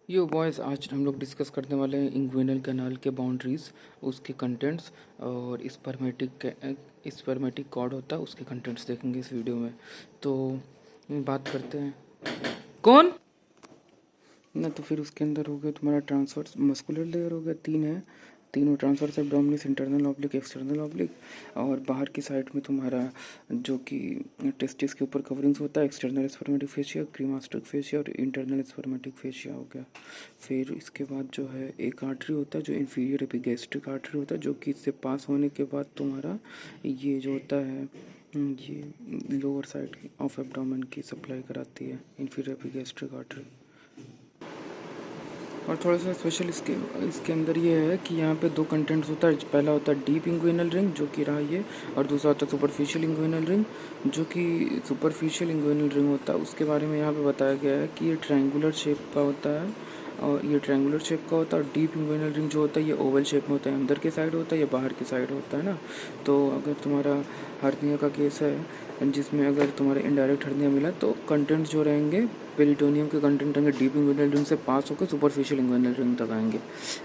यो boys, आज हम लोग डिस्कस करने वाले हैं इंग्विनल कैनाल के बाउंड्रीज, उसके कंटेंट्स और स्पर्मेटिक कॉर्ड होता है उसके कंटेंट्स देखेंगे इस वीडियो में। तो बात करते हैं कौन ना, तो फिर उसके अंदर हो गया तुम्हारा ट्रांसवर्स मस्कुलर लेयर हो गया, तीन है, तीनों transverse abdominis, internal oblique, external oblique. और बाहर की साइड में तुम्हारा जो कि टेस्टिस के ऊपर कवरिंग्स होता है, एक्सटर्नल स्पर्मेटिक फेशिया, क्रीमास्टिक फेशिया और इंटरनल स्पर्मेटिक फेशिया हो गया। फिर इसके बाद जो है एक आर्टरी होता है जो इंफीरियर एपिगैस्ट्रिक आर्टरी होता है, जो कि इससे पास होने के बाद तुम्हारा ये जो होता है ये लोअर साइड ऑफ एब्डोमेन की सप्लाई कराती है, इंफीरियर एपिगैस्ट्रिक आर्टरी। और थोड़ा सा स्पेशल इसके अंदर ये है कि यहाँ पे दो कंटेंट्स होता है। पहला होता है डीप इंग्विनल रिंग जो कि रहा ये, और दूसरा होता है सुपरफिशियल इंग्विनल रिंग जो कि सुपरफिशियल इंग्विनल रिंग होता है उसके बारे में यहाँ पे बताया गया है कि ये ट्रायंगुलर शेप का होता है, और ये ट्रायंगुलर शेप का होता है। और डीप इंग्विनल रिंग जो होता है ये ओवल शेप में होता है, अंदर के साइड होता है या बाहर की साइड होता है ना। तो अगर तुम्हारा हर्निया का केस है जिसमें अगर तुम्हारे इनडायरेक्ट हर्निया मिला तो कंटेंट जो रहेंगे पेरिटोनियम के कंटेंट रहेंगे डीप इंग्विनल रिंग से पास होकर सुपरफिशियल इंग्विनल रिंग तक आएंगे।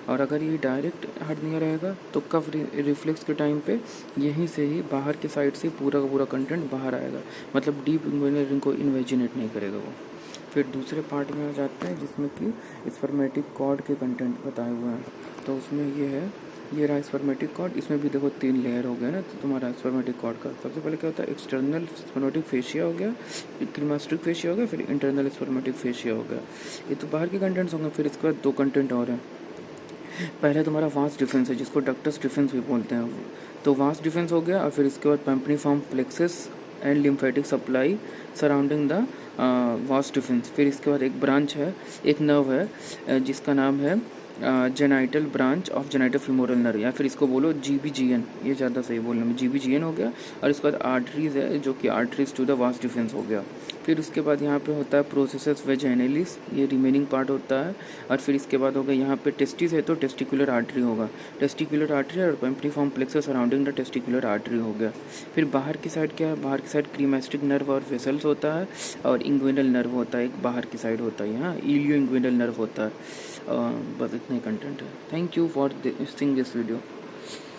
और अगर ये डायरेक्ट हर्निया रहेगा तो कफ रिफ्लेक्स के टाइम पे यहीं से ही बाहर के साइड से पूरा का पूरा कंटेंट बाहर आएगा, मतलब डीप इंग्विनल रिंग को इन्वेजिनेट नहीं करेगा वो। फिर दूसरे पार्ट में आ जाते हैं जिसमें कि स्पर्मेटिक कॉर्ड के कंटेंट बताए हुए हैं। तो उसमें ये है, ये रहा स्पर्मेटिक कॉर्ड। इसमें भी देखो तीन लेयर हो गए ना, तो तुम्हारा स्पर्मेटिक कॉर्ड का सबसे पहले क्या होता है, एक्सटर्नल स्पर्मेटिक फेशिया हो गया, क्रीमास्टिक फेशिया हो गया, फिर इंटरनल स्पर्मेटिक फेशिया हो गया। ये तो बाहर के कंटेंट्स होंगे। फिर इसके बाद दो कंटेंट और हैं। पहले तुम्हारा वास्ट डिफेंस है जिसको डक्टस डिफेंस भी बोलते हैं, तो वास्ट डिफेंस हो गया। और फिर इसके बाद pampiniform plexus and lymphatic supply surrounding the vas deferens. फिर इसके बाद एक ब्रांच है, एक नर्व है जिसका नाम है genital branch of genital femoral nerve, या फिर इसको बोलो GBGN, ये ज़्यादा सही बोलने में, GBGN हो गया। और इसके बाद आर्टरीज है जो कि arteries to the vas deferens हो गया। फिर उसके बाद यहाँ पे होता है प्रोसेसेस वेजाइनलिस, ये रिमेनिंग पार्ट होता है। और फिर इसके बाद होगा यहाँ पे टेस्टिस है तो टेस्टिकुलर आर्टरी होगा, टेस्टिकुलर आर्टरी और pampiniform plexus surrounding the testicular artery हो गया। फिर बाहर की साइड क्या है, बाहर की साइड क्रीमास्टिक नर्व और वेसल्स होता है, और इंग्विनल नर्व होता है, एक बाहर की साइड होता है, यहाँ इलियो इंग्विनल नर्व होता है। बस इतने कंटेंट है। Thank you for seeing this video.